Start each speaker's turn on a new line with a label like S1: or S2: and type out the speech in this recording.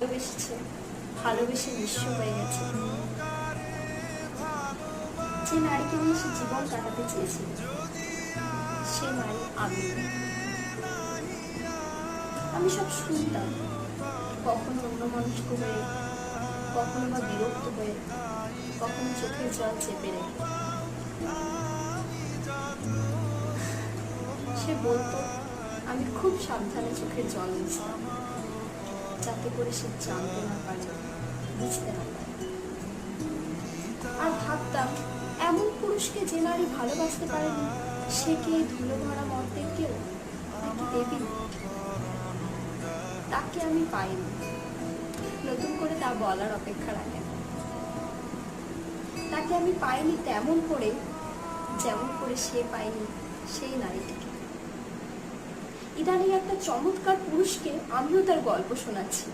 S1: ভালোবেসেছে, ভালোবেসে নিঃস্ব হয়ে গেছে। যে নারীকে নিয়ে সে জীবন কাটাতে চেয়েছিল, সে নারী আমি সব শুনতাম, কখনো অন্যমনস্ক হয়ে, কখনো বা বিরক্ত হয়ে, কখনো চোখের জল চেপে রেখে। সে বলতো আমি খুব সাবধানে চোখের জল মুছতাম, যাতে করে সে জানতে না পারে, বুঝতে না পারে। আর ভাবতাম, এমন পুরুষকে যে নারী ভালোবাসতে পারেনি, সে কি এই ধুলো ভরা মর্তের কেউ নাকি দেবী? তাকে আমি পাইনি, নতুন করে তা বলার অপেক্ষা রাখে না। তাকে আমি পাইনি তেমন করে, যেমন করে সে পায়নি সেই নারীটিকে। ইদানিং একটা চমৎকার পুরুষকে আমিও তার গল্প শোনাচ্ছি।